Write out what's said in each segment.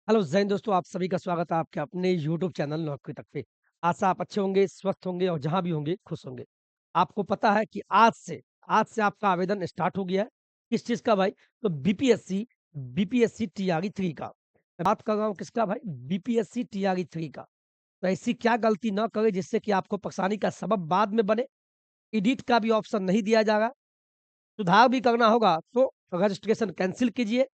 Hello Jain दोस्तों, आप सभी का स्वागत है आपके अपने यूट्यूब चैनल नौकरी तक पे। आशा आप अच्छे होंगे, स्वस्थ होंगे और जहाँ भी होंगे खुश होंगे। आपको पता है कि आज से आपका आवेदन स्टार्ट हो गया है। किस चीज़ का भाई? तो बीपीएससी टीआरई 3 का। मैं बात कर रहा हूँ किसका भाई? बीपीएससी टीआरई 3 का। तो ऐसी क्या गलती ना करें जिससे कि आपको परेशानी का सबब बाद में बने। एडिट का भी ऑप्शन नहीं दिया जा रहा। सुधार भी करना होगा तो रजिस्ट्रेशन कैंसल कीजिए।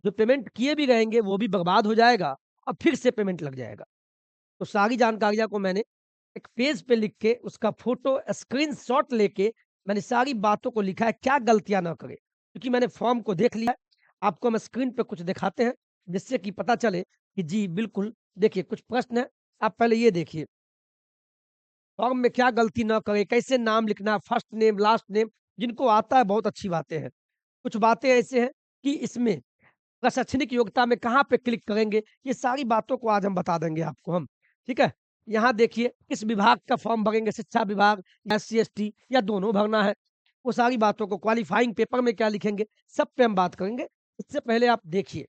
जो पेमेंट किए भी रहेंगे वो भी बर्बाद हो जाएगा और फिर से पेमेंट लग जाएगा। तो सारी जानकारियाँ को मैंने एक पेज पे लिख के उसका फ़ोटो स्क्रीनशॉट लेके मैंने सारी बातों को लिखा है, क्या गलतियाँ ना करें। क्योंकि मैंने फ़ॉर्म को देख लिया है, आपको हम स्क्रीन पे कुछ दिखाते हैं, जिससे कि पता चले कि जी बिल्कुल। देखिए कुछ प्रश्न है, आप पहले ये देखिए, फॉर्म में क्या गलती ना करें, कैसे नाम लिखना, फर्स्ट नेम, लास्ट नेम, जिनको आता है बहुत अच्छी बातें हैं। कुछ बातें ऐसे हैं कि इसमें शैक्षणिक योग्यता में कहाँ पे क्लिक करेंगे, ये सारी बातों को आज हम बता देंगे आपको हम, ठीक है? यहाँ देखिए किस विभाग का फॉर्म भरेंगे, शिक्षा विभाग या एससी-एसटी या दोनों भरना है। वो सारी बातों को क्वालीफाइंग पेपर में क्या लिखेंगे, सब पे हम बात करेंगे। इससे पहले आप देखिए,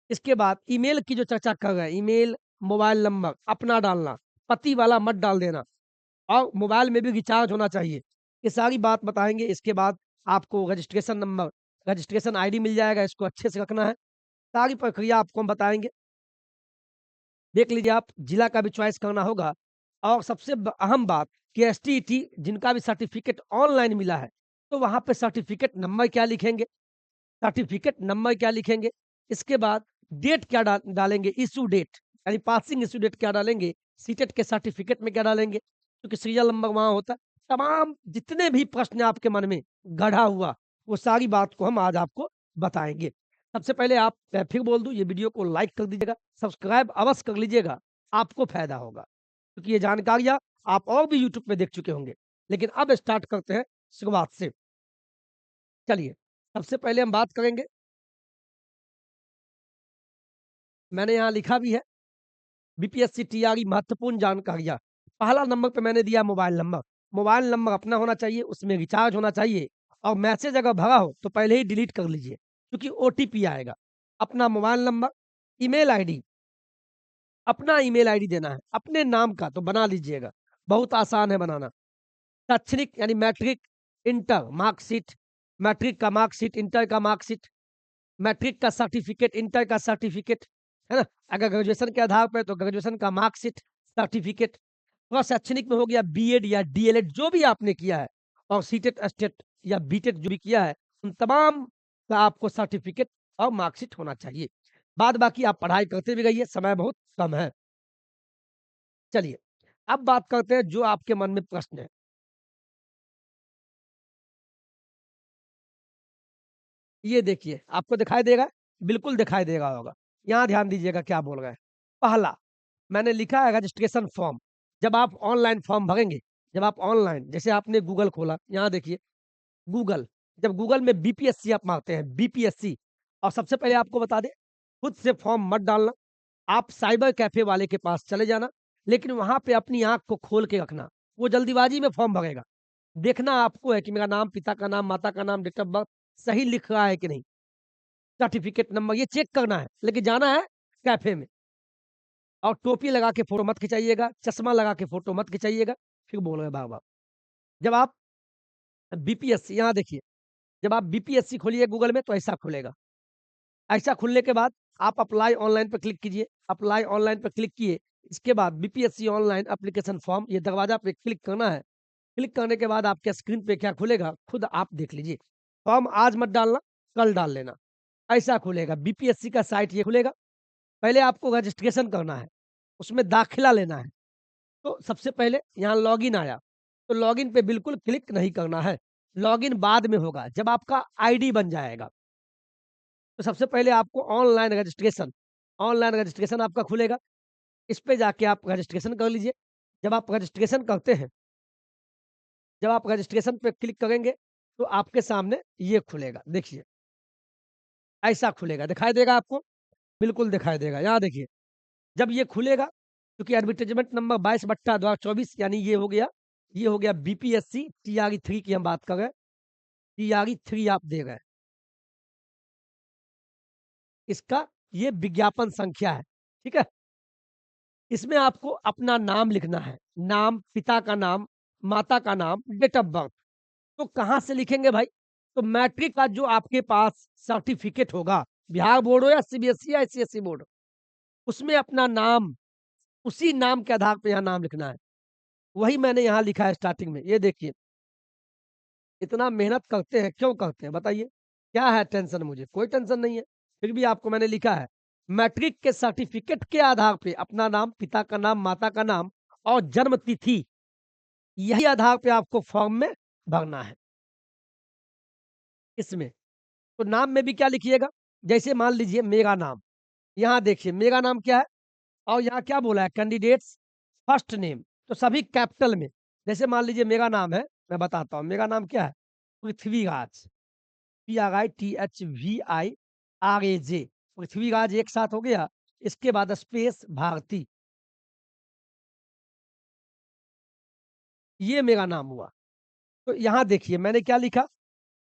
इसके बाद ईमेल की जो चर्चा कर रहे हैं, ईमेल, मोबाइल नंबर अपना डालना, पति वाला मत डाल देना और मोबाइल में भी रिचार्ज होना चाहिए। ये सारी बात बताएँगे। इसके बाद आपको रजिस्ट्रेशन नंबर, रजिस्ट्रेशन आईडी मिल जाएगा, इसको अच्छे से रखना है। सारी प्रक्रिया आपको हम बताएँगे। देख लीजिए आप, जिला का भी चॉइस करना होगा और सबसे अहम बात कि एसटीईटी जिनका भी सर्टिफिकेट ऑनलाइन मिला है, तो वहाँ पे सर्टिफिकेट नंबर क्या लिखेंगे, इसके बाद डेट क्या डालेंगे, इश्यू डेट यानी पासिंग इश्यू डेट क्या डालेंगे, सीटेट के सर्टिफिकेट में क्या डालेंगे, क्योंकि सीरियल नंबर वहाँ होता है। तमाम जितने भी प्रश्न आपके मन में गढ़ा हुआ, वो सारी बात को हम आज आपको बताएँगे। सबसे पहले आप, मैं फिर बोल दूँ, ये वीडियो को लाइक कर दीजिएगा, सब्सक्राइब अवश्य कर लीजिएगा, आपको फ़ायदा होगा। क्योंकि ये जानकारियाँ आप और भी यूट्यूब पे देख चुके होंगे। लेकिन अब स्टार्ट करते हैं शुरुआत से। चलिए, सबसे पहले हम बात करेंगे, मैंने यहाँ लिखा भी है बीपीएससी टीआरई महत्वपूर्ण जानकारियाँ। पहला नंबर पे मैंने दिया मोबाइल नंबर। मोबाइल नंबर अपना होना चाहिए, उसमें रिचार्ज होना चाहिए और मैसेज अगर भरा हो तो पहले ही डिलीट कर लीजिए, क्योंकि ओटीपी आएगा। अपना मोबाइल नंबर, ईमेल आईडी, अपना ईमेल आईडी देना है, अपने नाम का तो बना लीजिएगा, बहुत आसान है बनाना। शैक्षणिक यानी मैट्रिक, इंटर मार्कशीट, मैट्रिक का मार्कशीट, इंटर का मार्कशीट, मैट्रिक का सर्टिफिकेट, इंटर का सर्टिफिकेट, है ना? अगर ग्रेजुएशन के आधार पे तो ग्रेजुएशन का मार्कशीट, सर्टिफिकेट। थोड़ा शैक्षणिक में हो गया बीएड या डीएलएड जो भी आपने किया है और सीटेट, एसटेट या बीटेट जो भी किया है, उन तमाम का आपको सर्टिफिकेट और मार्कशीट होना चाहिए। बाद बाकी आप पढ़ाई करते भी रहिए, समय बहुत कम है। चलिए, अब बात करते हैं जो आपके मन में प्रश्न है। ये देखिए, आपको दिखाई देगा? बिल्कुल दिखाई दे रहा होगा। यहाँ ध्यान दीजिएगा क्या बोल रहे हैं। पहला, मैंने लिखा है रजिस्ट्रेशन फॉर्म। जब आप ऑनलाइन फॉर्म भरेंगे, जब आप ऑनलाइन जैसे आपने गूगल खोला, यहाँ देखिए गूगल, जब गूगल में बीपीएससी आप मारते हैं, बीपीएससी, और सबसे पहले आपको बता दें, खुद से फॉर्म मत डालना। आप साइबर कैफ़े वाले के पास चले जाना, लेकिन वहाँ पे अपनी आँख को खोल के रखना। वो जल्दीबाजी में फॉर्म भरेगा। देखना आपको है कि मेरा नाम, पिता का नाम, माता का नाम, डेट ऑफ बर्थ सही लिख रहा है कि नहीं। सर्टिफिकेट नंबर ये चेक करना है, लेकिन जाना है कैफ़े में। और टोपी लगा के फ़ोटो मत खिंचाइएगा, चश्मा लगा के फ़ोटो मत खिंचाइएगा। फिर बोल रहे हैं बार-बार। जब आप बीपीएससी, यहाँ देखिए, जब आप बीपीएससी खोलिए गूगल में तो ऐसा खुलेगा। ऐसा खुलने के बाद आप अप्लाई ऑनलाइन पे क्लिक कीजिए। अप्लाई ऑनलाइन पे क्लिक किए, इसके बाद बीपीएससी ऑनलाइन एप्लीकेशन फॉर्म, ये दरवाज़ा पे क्लिक करना है। क्लिक करने के बाद आपके स्क्रीन पे क्या खुलेगा, खुद आप देख लीजिए। फॉर्म आज मत डालना, कल डाल लेना। ऐसा खुलेगा, बीपीएससी का साइट ये खुलेगा। पहले आपको रजिस्ट्रेशन करना है, उसमें दाखिला लेना है। तो सबसे पहले यहाँ लॉगिन आया, तो लॉगिन पे बिल्कुल क्लिक नहीं करना है। लॉगिन बाद में होगा, जब आपका आईडी बन जाएगा। तो सबसे पहले आपको ऑनलाइन रजिस्ट्रेशन आपका खुलेगा। इस पे जाके आप रजिस्ट्रेशन कर लीजिए। जब आप रजिस्ट्रेशन करते हैं, जब आप रजिस्ट्रेशन पे क्लिक करेंगे, तो आपके सामने ये खुलेगा। देखिए, ऐसा खुलेगा, दिखाई देगा आपको? बिल्कुल दिखाई देगा। यहाँ देखिए, जब ये खुलेगा, क्योंकि एडवर्टाइज़मेंट नंबर 22/2024 यानी ये हो गया बीपीएससी टीआरई 3 की हम बात कर रहे हैं। टीआरई 3 आप दे रहे हैं। इसका ये विज्ञापन संख्या है। ठीक है? इसमें आपको अपना नाम लिखना है, नाम, पिता का नाम, माता का नाम, डेट ऑफ बर्थ। तो कहाँ से लिखेंगे भाई? तो मैट्रिक का जो आपके पास सर्टिफिकेट होगा, बिहार बोर्ड हो या सीबीएसई या आईसीएसई बोर्ड, उसमें अपना नाम, उसी नाम के आधार पे यहाँ नाम लिखना है। वही मैंने यहाँ लिखा है स्टार्टिंग में, ये देखिए। इतना मेहनत करते हैं, क्यों करते हैं बताइए? क्या है टेंशन मुझे? कोई टेंशन नहीं है। फिर भी आपको मैंने लिखा है, मैट्रिक के सर्टिफिकेट के आधार पे अपना नाम, पिता का नाम, माता का नाम और जन्म तिथि, यही आधार पे आपको फॉर्म में भरना है इसमें। तो नाम में भी क्या लिखिएगा? जैसे मान लीजिए मेरा नाम, यहाँ देखिए मेरा नाम क्या है और यहाँ क्या बोला है? कैंडिडेट्स फर्स्ट नेम, तो सभी कैपिटल में। जैसे मान लीजिए मेरा नाम है, मैं बताता हूँ मेरा नाम क्या है? पृथ्वीराज, PRITHVIRAJ, पृथ्वीराज एक साथ हो गया। इसके बाद स्पेस भारती, ये मेरा नाम हुआ। तो यहाँ देखिए मैंने क्या लिखा,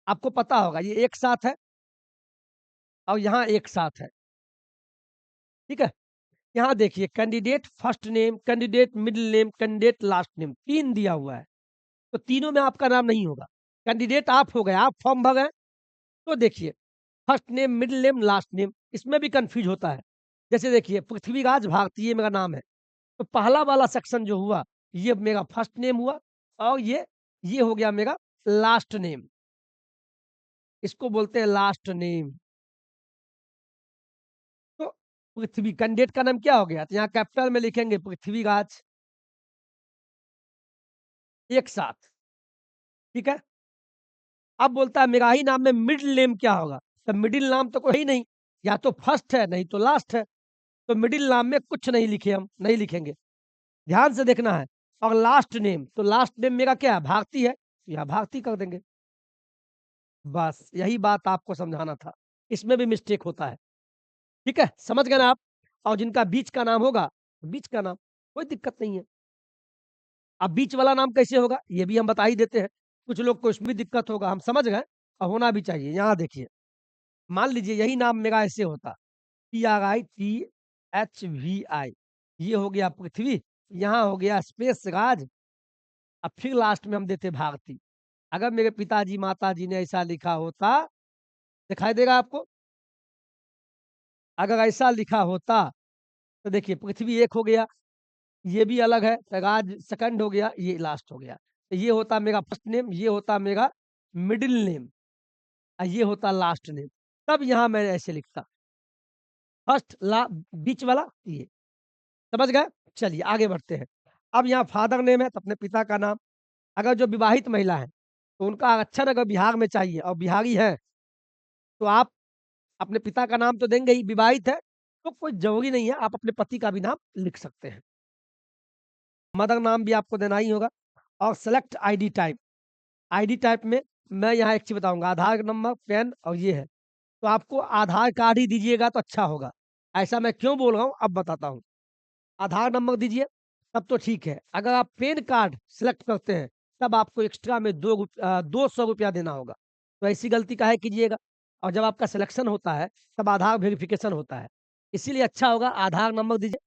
आपको पता होगा ये एक साथ है और यहाँ एक साथ है, ठीक है? यहाँ देखिए candidate first name, candidate middle name, candidate last name, 3 दिया हुआ है। तो तीनों में आपका नाम नहीं होगा। कैंडिडेट आप हो गए, आप फॉर्म भर गए, तो देखिए first name, middle name, last name, इसमें भी कंफ्यूज होता है। जैसे देखिए पृथ्वीराज भारती, ये मेरा नाम है, तो पहला वाला सेक्शन जो हुआ, ये मेरा फर्स्ट नेम हुआ और ये हो गया मेरा लास्ट नेम, इसको बोलते हैं लास्ट नेम। तो पृथ्वी कैंडिडेट का नाम क्या हो गया? तो यहाँ कैपिटल में लिखेंगे पृथ्वीराज, एक साथ, ठीक है? अब बोलता है मेरा ही नाम में मिडिल नेम क्या होगा? तो मिडिल नाम तो कोई नहीं, या तो फर्स्ट है नहीं तो लास्ट है। तो मिडिल नाम में कुछ नहीं लिखे, हम नहीं लिखेंगे, ध्यान से देखना है। और लास्ट नेम, तो लास्ट नेम मेरा क्या है? भारती है, यहाँ भारती कर देंगे। बस यही बात आपको समझाना था, इसमें भी मिस्टेक होता है, ठीक है? समझ गए ना आप? और जिनका बीच का नाम होगा, बीच का नाम, कोई दिक्कत नहीं है। अब बीच वाला नाम कैसे होगा, ये भी हम बता ही देते हैं। कुछ लोग को इसमें भी दिक्कत होगा, हम समझ गए और होना भी चाहिए। यहाँ देखिए, मान लीजिए यही नाम मेरा ऐसे होता, PRITHVI, ये हो गया पृथ्वी, यहाँ हो गया स्पेस राज, अब फिर लास्ट में हम देते भारती। अगर मेरे पिताजी माताजी ने ऐसा लिखा होता, दिखाई देगा आपको? अगर ऐसा लिखा होता तो देखिए पृथ्वी एक हो गया, ये भी अलग है, तो राज सेकंड हो गया, ये लास्ट हो गया। तो ये होता मेरा फर्स्ट नेम, ये होता मेरा मिडिल नेम और ये होता लास्ट नेम। तब यहाँ मैं ऐसे लिखता, फर्स्ट ला बीच वाला ये, समझ गए? चलिए आगे बढ़ते हैं। अब यहाँ फादर नेम है तो अपने पिता का नाम। अगर जो विवाहित महिला है तो उनका अक्षर अगर बिहार में चाहिए और बिहारी है, तो आप अपने पिता का नाम तो देंगे ही, विवाहित है तो कोई ज़रूरी नहीं है, आप अपने पति का भी नाम लिख सकते हैं। मदर नाम भी आपको देना ही होगा। और select ID type, ID type में मैं यहाँ एक चीज़ बताऊँगा, आधार नंबर, पैन और ये है, तो आपको आधार कार्ड ही दीजिएगा तो अच्छा होगा। ऐसा मैं क्यों बोल रहा हूँ, अब बताता हूँ। आधार नंबर दीजिए, तब तो ठीक है। अगर आप पैन कार्ड सेलेक्ट करते हैं, तब आपको एक्स्ट्रा में 200 रुपया देना होगा। तो ऐसी गलती काहे कीजिएगा? और जब आपका सिलेक्शन होता है, तब आधार वेरिफिकेशन होता है। इसीलिए अच्छा होगा आधार नंबर दीजिए,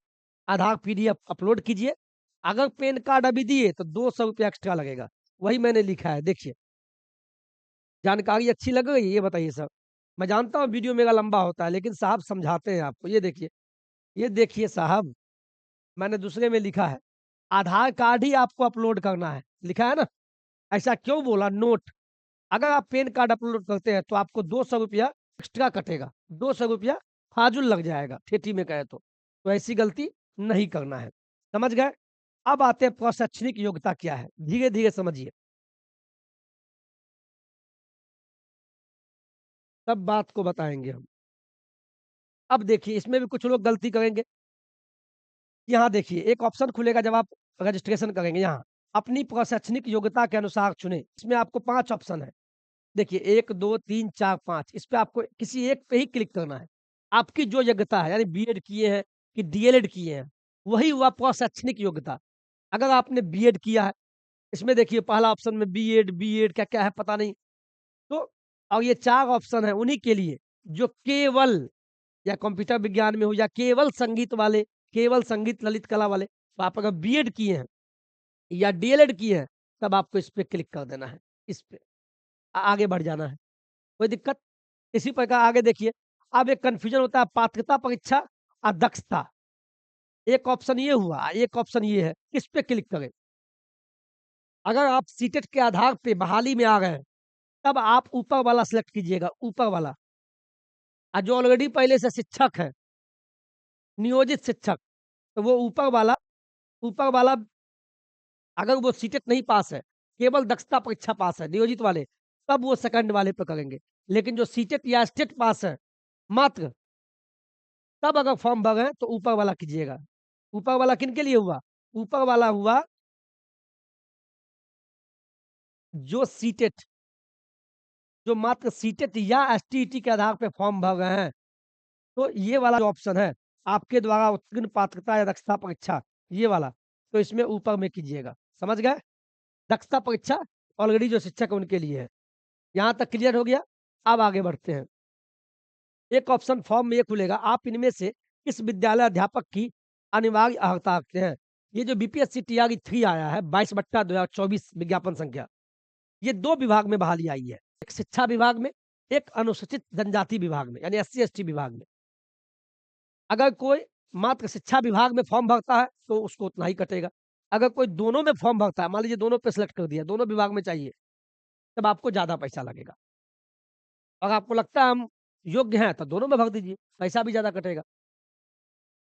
आधार पीडीएफ अपलोड कीजिए। अगर पैन कार्ड अभी दिए, तो 200 रुपया एक्स्ट्रा लगेगा। वही मैंने लिखा है, देखिए। जानकारी अच्छी लग रही है? ये बताइए सर। मैं जानता हूँ वीडियो मेरा लंबा होता है, लेकिन साहब समझाते हैं आपको। ये देखिए साहब, मैंने दूसरे में लिखा है, आधार कार्ड ही आपको अपलोड करना है, लिखा है ना? ऐसा क्यों बोला? नोट, अगर आप पैन कार्ड अपलोड करते हैं तो आपको 200 रुपया एक्स्ट्रा कटेगा, 200 रुपया फाजुल लग जाएगा, ठेठी में कहे तो ऐसी गलती नहीं करना है, समझ गए? अब आते हैं प्रशैक्षणिक योग्यता क्या है, धीरे धीरे समझिए, सब बात को बताएंगे हम। अब देखिए इसमें भी कुछ लोग गलती करेंगे। यहाँ देखिए एक ऑप्शन खुलेगा जब आप रजिस्ट्रेशन करेंगे, यहाँ अपनी प्रशैक्षणिक योग्यता के अनुसार चुने, इसमें आपको 5 ऑप्शन है। देखिए 1, 2, 3, 4, 5, इस पे आपको किसी एक पे ही क्लिक करना है। आपकी जो योग्यता है, यानी बीएड किए हैं कि डीएलएड किए हैं, वही हुआ प्रशैक्षणिक योग्यता। अगर आपने बीएड किया है, इसमें देखिए पहला ऑप्शन में बीएड, बीएड क्या-क्या है पता नहीं। तो और ये 4 ऑप्शन है उन्हीं के लिए जो केवल या कंप्यूटर विज्ञान में हो या केवल संगीत वाले, केवल संगीत ललित कला वाले, तो आप अगर बीएड किए हैं या डीएलएड किए हैं, तब आपको इस पे क्लिक कर देना है, इस पे आगे बढ़ जाना है। कोई दिक्कत? इसी प्रकार आगे देखिए, अब एक कन्फ्यूजन होता है पात्रता परीक्षा और दक्षता। एक ऑप्शन ये हुआ, एक ऑप्शन ये है, किस पे क्लिक करें? अगर आप सीटेट के आधार पे बहाली में आ गए हैं, तब आप ऊपर वाला सिलेक्ट कीजिएगा, ऊपर वाला। जो ऑलरेडी पहले से शिक्षक है, नियोजित शिक्षक, तो वो ऊपर वाला अगर वो सीटेट नहीं पास है, केवल दक्षता परीक्षा पास है, नियोजित वाले, तब वो सेकंड वाले पे करेंगे। लेकिन जो सीटेट या स्टेट पास है, मात्र, तब अगर फॉर्म भर रहे हैं, तो ऊपर वाला कीजिएगा। ऊपर वाला किनके लिए हुआ? ऊपर वाला हुआ जो सीटेट, जो मात्र सीटेट या एसटीईटी के आधार पे फॉर्म भर रहे हैं, तो ये वाला जो ऑप्शन है, आपके द्वारा उत्तीर्ण पात्रता या दक्षता परीक्षा, ये वाला, तो इसमें ऊपर में कीजिएगा। समझ गए? दक्षता परीक्षा ऑलरेडी जो शिक्षक है उनके लिए है। यहाँ तक क्लियर हो गया? अब आगे बढ़ते हैं। एक ऑप्शन फॉर्म में ये खुलेगा, आप इनमें से किस विद्यालय अध्यापक की अनिवार्य अर्हता रखते हैं? ये जो बीपीएससी टीआरई 3 आया है 22/2024 विज्ञापन संख्या, ये 2 विभाग में बहाली आई है। एक शिक्षा विभाग में, एक अनुसूचित जनजाति विभाग में, यानी एससी-एसटी विभाग में। अगर कोई मात्र शिक्षा विभाग में फॉर्म भरता है, तो उसको उतना ही कटेगा। अगर कोई दोनों में फॉर्म भरता है, मान लीजिए दोनों पे सेलेक्ट कर दिया, दोनों विभाग में चाहिए, तब आपको ज़्यादा पैसा लगेगा। अगर आपको लगता है हम योग्य हैं, तो दोनों में भर दीजिए, पैसा भी ज़्यादा कटेगा।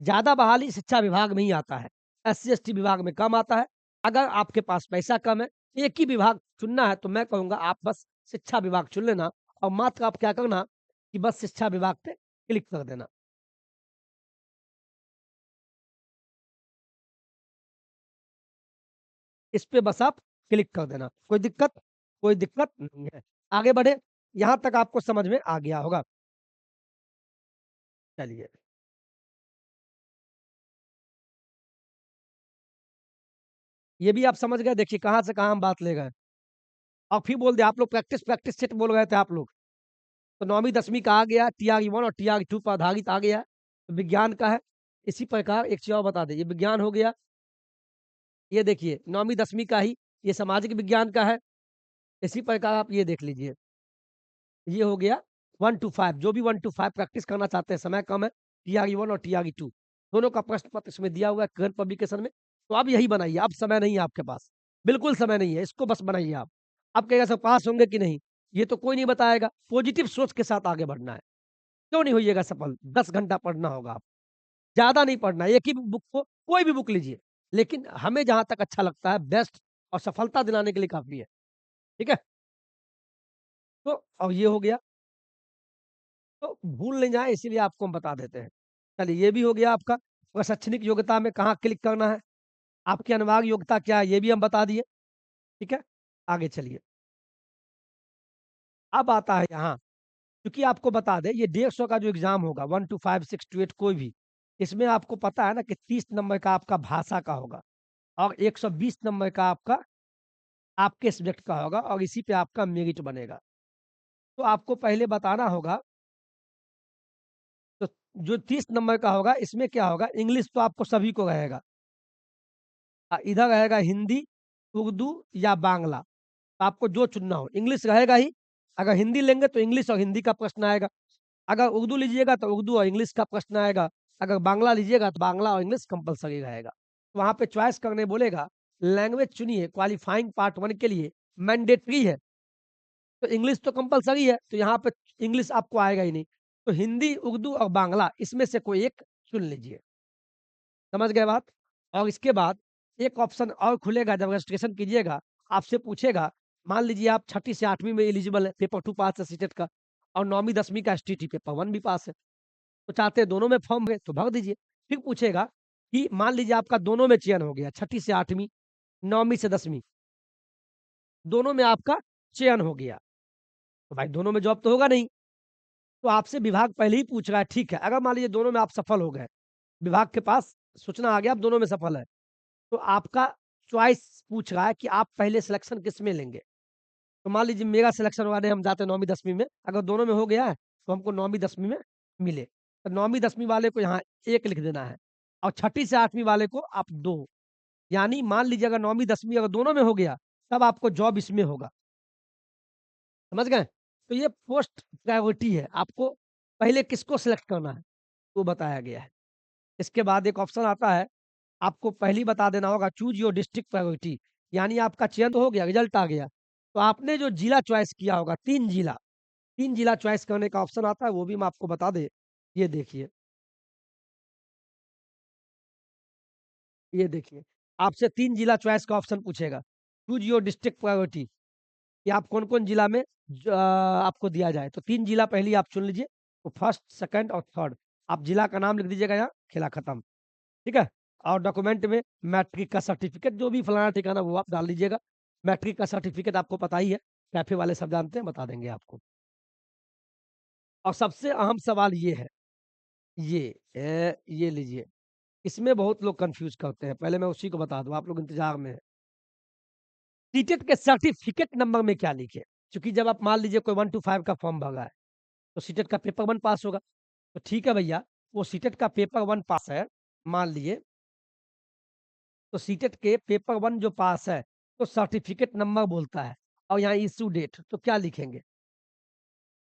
ज़्यादा बहाली शिक्षा विभाग में ही आता है, एससी-एसटी विभाग में कम आता है। अगर आपके पास पैसा कम है, एक ही विभाग चुनना है, तो मैं कहूँगा आप बस शिक्षा विभाग चुन लेना और मात्र आप क्या करना कि बस शिक्षा विभाग पे क्लिक कर देना। इस पे बस आप क्लिक कर देना। कोई दिक्कत? कोई दिक्कत नहीं है। आगे बढ़े, यहाँ तक आपको समझ में आ गया होगा। चलिए, ये भी आप समझ गए, देखिए कहाँ से कहाँ हम बात ले गए। और फिर बोल दिया आप लोग प्रैक्टिस प्रैक्टिस सेट बोल रहे थे आप लोग। तो 9वीं 10वीं का आ गया, टीआरई 1 और टीआरई 2 पर आधारित आ गया, तो विज्ञान का है। इसी प्रकार एक चीज़ और बता दें, ये विज्ञान हो गया, ये देखिए 9वीं 10वीं का ही, ये सामाजिक विज्ञान का है। इसी प्रकार आप ये देख लीजिए, ये हो गया 1 टू 5, जो भी 1 टू 5 प्रैक्टिस करना चाहते हैं, समय कम है, टीआरई 1 और टीआरई 2 दोनों का प्रश्न पत्र इसमें दिया हुआ है करंट पब्लिकेशन में। तो आप यही बनाइए, अब समय नहीं है आपके पास, बिल्कुल समय नहीं है, इसको बस बनाइए आप। अब कहेगा सर पास होंगे कि नहीं, ये तो कोई नहीं बताएगा, पॉजिटिव सोच के साथ आगे बढ़ना है। क्यों नहीं होइएगा सफल? 10 घंटा पढ़ना होगा आप, ज़्यादा नहीं पढ़ना है, एक ही बुक को, कोई भी बुक लीजिए, लेकिन हमें जहाँ तक अच्छा लगता है बेस्ट और सफलता दिलाने के लिए काफ़ी है, ठीक है? तो अब ये हो गया, तो भूल नहीं जाएँ इसीलिए आपको हम बता देते हैं। चलिए ये भी हो गया आपका, प्रशैक्षणिक योग्यता में कहाँ क्लिक करना है, आपकी अनिवार्य योग्यता क्या है, ये भी हम बता दिए, ठीक है? आगे चलिए, अब आता है यहाँ, क्योंकि आपको बता दें ये 150 का जो एग्ज़ाम होगा 1 टू 5, 6 टू 8 कोई भी, इसमें आपको पता है ना कि 30 नंबर का आपका भाषा का होगा और 120 नंबर का आपका आपके सब्जेक्ट का होगा और इसी पे आपका मेरिट बनेगा। तो आपको पहले बताना होगा, तो जो 30 नंबर का होगा इसमें क्या होगा, इंग्लिश तो आपको सभी को रहेगा। इधर रहेगा हिंदी, उर्दू या बांग्ला, तो आपको जो चुनना हो, इंग्लिश रहेगा ही, अगर हिंदी लेंगे तो इंग्लिश और हिंदी का प्रश्न आएगा, अगर उर्दू लीजिएगा तो उर्दू और इंग्लिश का प्रश्न आएगा, अगर बांग्ला लीजिएगा तो बांग्ला और इंग्लिश कंपल्सरी रहेगा। तो वहाँ पे चॉइस करने बोलेगा, लैंग्वेज चुनिए क्वालीफाइंग पार्ट 1 के लिए मैंडेटरी है। तो इंग्लिश तो कंपल्सरी है, तो यहाँ पे इंग्लिश आपको आएगा ही नहीं। तो हिंदी, उर्दू और बांग्ला इसमें से कोई एक चुन लीजिए। समझ गए बात? और इसके बाद एक ऑप्शन और खुलेगा जब रजिस्ट्रेशन कीजिएगा, आपसे पूछेगा, मान लीजिए आप छठी से 8वीं में एलिजिबल है, पेपर 2 पास है सीटेट का और 9वीं 10वीं का एसटीटी पेपर 1 भी पास है। तो चाहते हैं दोनों में फॉर्म भरें, तो भर दीजिए। फिर पूछेगा कि मान लीजिए आपका दोनों में चयन हो गया, छठी से 8वीं, 9वीं से 10वीं, दोनों में आपका चयन हो गया। तो भाई दोनों में जॉब तो होगा नहीं, तो आपसे विभाग पहले ही पूछ रहा है, ठीक है, अगर मान लीजिए दोनों में आप सफल हो गए, विभाग के पास सूचना आ गया आप दोनों में सफल है, तो आपका चॉइस पूछ रहा है कि आप पहले सिलेक्शन किसमें लेंगे? तो मान लीजिए मेरा सिलेक्शन हुआ नहीं, हम जाते हैं 9वीं 10वीं में, अगर दोनों में हो गया है, तो हमको 9वीं 10वीं में मिले। तो 9वीं 10वीं वाले को यहाँ 1 लिख देना है और छठी से 8वीं वाले को आप 2, यानी मान लीजिए अगर 9वीं 10वीं अगर दोनों में हो गया, तब आपको जॉब इसमें होगा। समझ गए? तो ये पोस्ट प्रायोरिटी है, आपको पहले किसको सेलेक्ट करना है, वो बताया गया है। इसके बाद एक ऑप्शन आता है, आपको पहले ही बता देना होगा चूज़ योर डिस्ट्रिक्ट प्रायोरिटी, यानी आपका चयन तो हो गया, रिजल्ट आ गया। तो आपने जो जिला चॉइस किया होगा 3 जिला चॉइस करने का ऑप्शन आता है, वो भी मैं आपको बता दें। ये देखिए, ये देखिए, आपसे 3 जिला चॉइस का ऑप्शन पूछेगा। चूज़ योर डिस्ट्रिक्ट प्रायोरिटी कि आप कौन-कौन जिला में आपको दिया जाए। तो 3 जिला पहले ही आप चुन लीजिए, तो फर्स्ट, सेकंड और थर्ड। आप जिला का नाम लिख दीजिएगा यहाँ, खेला खत्म, ठीक है? और डॉक्यूमेंट में मैट्रिक का सर्टिफिकेट जो भी फलाना-ठिकाना वो आप डाल दीजिएगा। मैट्रिक का सर्टिफिकेट आपको पता ही है, कैफ़े वाले सब जानते हैं, बता देंगे आपको। और सबसे अहम सवाल ये है, ये ये लीजिए, इसमें बहुत लोग कन्फ्यूज़ करते हैं, पहले मैं उसी को बता दूँ, आप लोग इंतज़ार में हैं। सीटेट के सर्टिफिकेट नंबर में क्या लिखें? क्योंकि जब आप मान लीजिए कोई 1 टू 5 का फॉर्म भरा है, तो सीटेट का पेपर 1 पास होगा। तो ठीक है भैया, वो सीटेट का पेपर 1 पास है, मान लिए, तो सीटेट के पेपर 1 जो पास है, तो सर्टिफिकेट नंबर बोलता है और यहाँ इश्यू डेट, तो क्या लिखेंगे?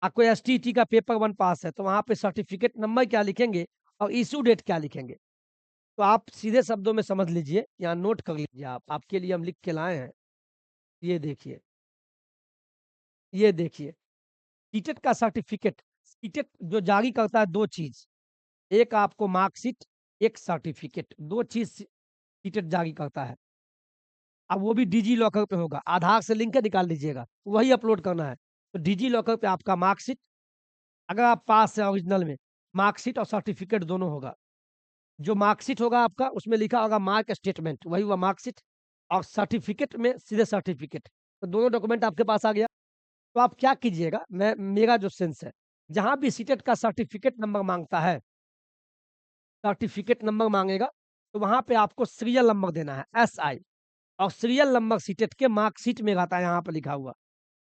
आपको एसटीईटी का पेपर 1 पास है, तो वहाँ पे सर्टिफिकेट नंबर क्या लिखेंगे और इश्यू डेट क्या लिखेंगे? तो आप सीधे शब्दों में समझ लीजिए, यहाँ नोट कर लीजिए आप, आपके लिए हम लिख के लाए हैं। ये देखिए, ये देखिए, सीटेट का सर्टिफिकेट, सीटेट जो जारी करता है 2 चीज़, एक आपको मार्कशीट, एक सर्टिफिकेट, 2 चीज़ सीटेट जारी करता है। अब वो भी डिजी लॉकर पे होगा, आधार से लिंक है निकाल लीजिएगा, वही अपलोड करना है। तो डिजी लॉकर पे आपका मार्कशीट, अगर आप पास हैं ओरिजिनल में, मार्कशीट और सर्टिफिकेट दोनों होगा। जो मार्कशीट होगा आपका, उसमें लिखा होगा मार्क स्टेटमेंट, वही हुआ मार्कशीट, और सर्टिफिकेट में सीधे सर्टिफिकेट। तो दोनों डॉक्यूमेंट आपके पास आ गया। तो आप क्या कीजिएगा, मैं मेरा जो सेंस है, जहाँ भी सीटेट का सर्टिफिकेट नंबर माँगता है, सर्टिफिकेट नंबर माँगेगा, तो वहाँ पे आपको सीरियल नंबर देना है, एसआई, और सीरियल नंबर सीटेट के मार्कशीट में रहता है, यहाँ पे लिखा हुआ।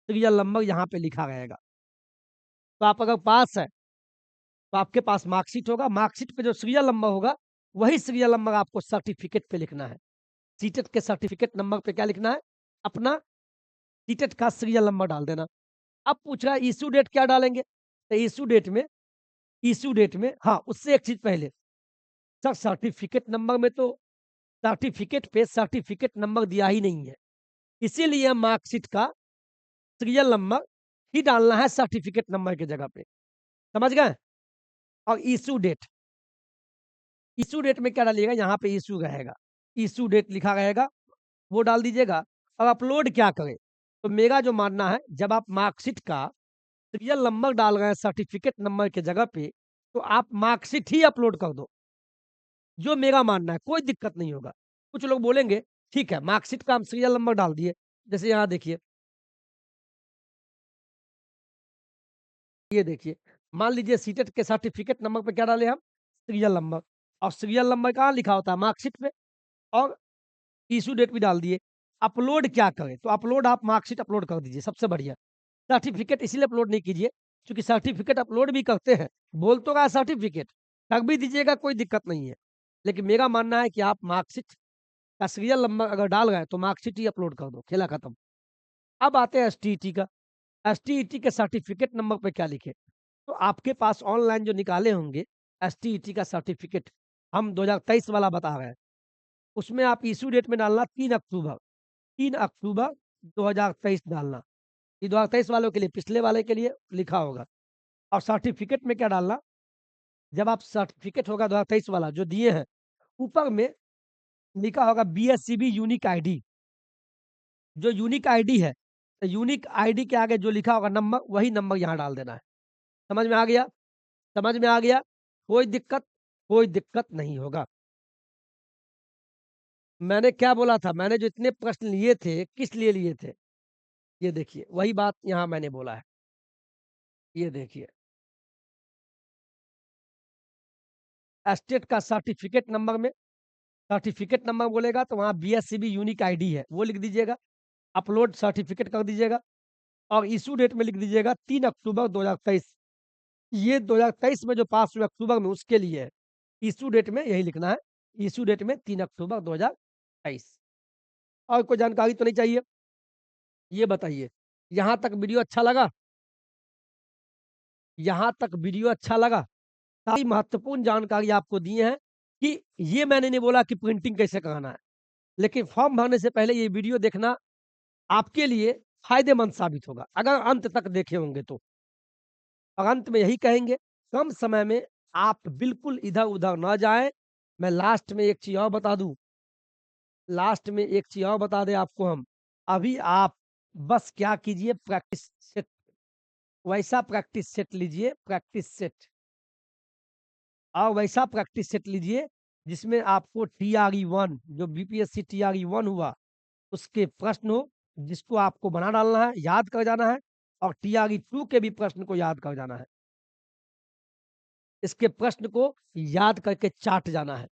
सीरियल नंबर यहाँ पे लिखा रहेगा। तो आप अगर पास हैं, तो आपके पास मार्कशीट होगा, मार्कशीट पे जो सीरियल नंबर होगा, वही सीरियल नंबर आपको सर्टिफिकेट पे लिखना है। सीटेट के सर्टिफिकेट नंबर पे क्या लिखना है? अपना सीटेट का सीरियल नंबर डाल देना। अब पूछ रहा है इश्यू डेट क्या डालेंगे? तो इश्यू डेट में हाँ, उससे एक चीज़ पहले, सर सर्टिफिकेट नंबर में तो सर्टिफिकेट पे सर्टिफिकेट नंबर दिया ही नहीं है। इसीलिए मार्कशीट का सीरियल नंबर ही डालना है सर्टिफिकेट नंबर की जगह पे। समझ गए? और इश्यू डेट में क्या डालिएगा? यहाँ पे इश्यू रहेगा। इश्यू डेट लिखा रहेगा, वो डाल दीजिएगा। अब अपलोड क्या करें? तो मेरा जो मानना है, जब आप मार्कशीट का सीरियल नंबर डाल रहे हैं सर्टिफिकेट नंबर की जगह पे, तो आप मार्कशीट ही अपलोड कर दो। जो मेरा मानना है, कोई दिक्कत नहीं होगा। कुछ लोग बोलेंगे, ठीक है, मार्कशीट का हम सीरियल नंबर डाल दिए। जैसे यहाँ देखिए, ये देखिए, मान लीजिए सीटेट के सर्टिफिकेट नंबर पे क्या डाले हम? सीरियल नंबर, और सीरियल नंबर कहाँ लिखा होता है? मार्कशीट पे, और इश्यू डेट भी डाल दिए। अपलोड क्या करें? तो अपलोड आप मार्कशीट अपलोड कर दीजिए, सबसे बढ़िया। सर्टिफिकेट इसीलिए अपलोड नहीं कीजिए, क्योंकि सर्टिफिकेट अपलोड भी करते हैं, बोल तो रहा सर्टिफिकेट, कर भी दीजिएगा, कोई दिक्कत नहीं है। लेकिन मेरा मानना है कि आप मार्कशीट का सीरियल नंबर अगर डाल रहे हैं, तो मार्कशीट ही अपलोड कर दो, खेला खत्म। अब आते हैं एसटीईटी का। एसटीईटी के सर्टिफिकेट नंबर पे क्या लिखें? तो आपके पास ऑनलाइन जो निकाले होंगे एसटीईटी का सर्टिफिकेट, हम 2023 वाला बता रहे हैं, उसमें आप इश्यू डेट में डालना 3 अक्टूबर, 3 अक्टूबर 2023 डालना। ये 2023 वालों के लिए, पिछले वाले के लिए लिखा होगा। और सर्टिफिकेट में क्या डालना? जब आप सर्टिफिकेट होगा 2023 वाला जो दिए हैं, ऊपर में लिखा होगा बीएससीबी यूनिक आईडी। जो यूनिक आईडी है, तो यूनिक आईडी के आगे जो लिखा होगा नंबर, वही नंबर यहाँ डाल देना है। समझ में आ गया? समझ में आ गया? कोई दिक्कत नहीं होगा। मैंने क्या बोला था? मैंने जो इतने प्रश्न लिए थे, किस लिए लिए थे? ये देखिए, वही बात यहाँ मैंने बोला है। ये देखिए, एस्टेट का सर्टिफिकेट नंबर में, सर्टिफिकेट नंबर बोलेगा तो वहाँ बीएससीबी यूनिक आईडी है, वो लिख दीजिएगा। अपलोड सर्टिफिकेट कर दीजिएगा, और इश्यू डेट में लिख दीजिएगा 3 अक्टूबर 2023। ये 2023 में जो पास हुए अक्टूबर में उसके लिए है। इश्यू डेट में यही लिखना है, इश्यू डेट में 3 अक्टूबर 2023। और कोई जानकारी तो नहीं चाहिए? ये बताइए, यहाँ तक वीडियो अच्छा लगा? यहाँ तक वीडियो अच्छा लगा? सारी महत्वपूर्ण जानकारी आपको दिए हैं कि ये मैंने नहीं बोला कि प्रिंटिंग कैसे कराना है, लेकिन फॉर्म भरने से पहले ये वीडियो देखना आपके लिए फ़ायदेमंद साबित होगा, अगर अंत तक देखे होंगे तो। और अंत में यही कहेंगे, कम समय में आप बिल्कुल इधर-उधर ना जाएँ। मैं लास्ट में एक चीज़ और बता दूँ, लास्ट में एक चीज़ और बता दें आपको हम, अभी आप बस क्या कीजिए, प्रैक्टिस सेट, वैसा प्रैक्टिस सेट लीजिए, प्रैक्टिस सेट, और वैसा प्रैक्टिस सेट लीजिए जिसमें आपको टीआरई 1 जो बीपीएससी टीआरई 1 हुआ, उसके प्रश्न हो, जिसको आपको बना डालना है, याद कर जाना है, और टीआरई 2 के भी प्रश्न को याद कर जाना है। इसके प्रश्न को याद करके चाट जाना है।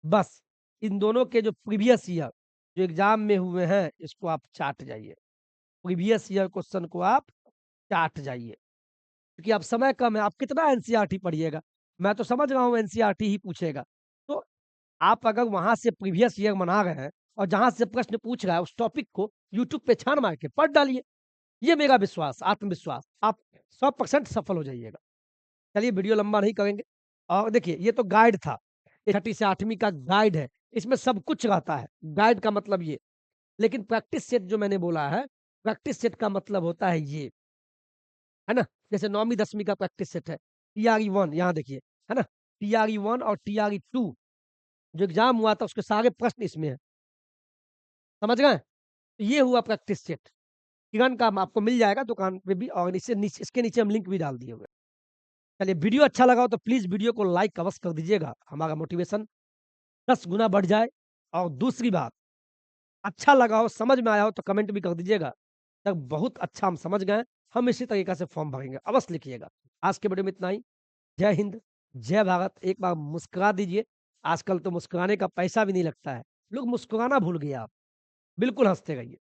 बस इन दोनों के जो प्रीवियस ईयर जो एग्ज़ाम में हुए हैं, इसको आप चाट जाइए। प्रीवियस ईयर क्वेश्चन को आप चाट जाइए, क्योंकि अब समय कम है, आप कितना एनसीईआरटी पढ़िएगा? मैं तो समझ रहा हूँ एनसीईआरटी ही पूछेगा। तो आप अगर वहाँ से प्रीवियस ईयर बना रहे हैं और जहाँ से प्रश्न पूछ रहा है, उस टॉपिक को यूट्यूब पे छान मार के पढ़ डालिए। ये मेरा विश्वास, आत्मविश्वास, आप 100% सफल हो जाइएगा। चलिए वीडियो लंबा नहीं करेंगे, और देखिए ये तो गाइड था, ये छठी से 8वीं का गाइड है, इसमें सब कुछ रहता है, गाइड का मतलब ये। लेकिन प्रैक्टिस सेट जो मैंने बोला है, प्रैक्टिस सेट का मतलब होता है ये, है ना? जैसे 9वीं 10वीं का प्रैक्टिस सेट है, टीआरई 1 यहाँ देखिए, है ना? टीआरई 1 और टीआरई 2 जो एग्ज़ाम हुआ था उसके सारे प्रश्न इसमें हैं, समझ गए? तो ये हुआ प्रैक्टिस सेट, किरण का आपको मिल जाएगा दुकान पे भी, और इससे नीचे, इसके नीचे हम लिंक भी डाल दिए हुए हैं। चलिए वीडियो अच्छा लगा हो तो प्लीज़ वीडियो को लाइक अवश्य कर दीजिएगा, हमारा मोटिवेशन 10 गुना बढ़ जाए। और दूसरी बात, अच्छा लगा हो, समझ में आया हो तो कमेंट भी कर दीजिएगा। तब बहुत अच्छा हम समझ गए, हम इसी तरीक़े से फॉर्म भरेंगे, अवश्य लिखिएगा। आज के वीडियो में इतना ही। जय हिंद, जय भारत। एक बार मुस्कुरा दीजिए, आजकल तो मुस्कुराने का पैसा भी नहीं लगता है। लोग मुस्कुराना भूल गए आप, बिल्कुल हँसते रहिए।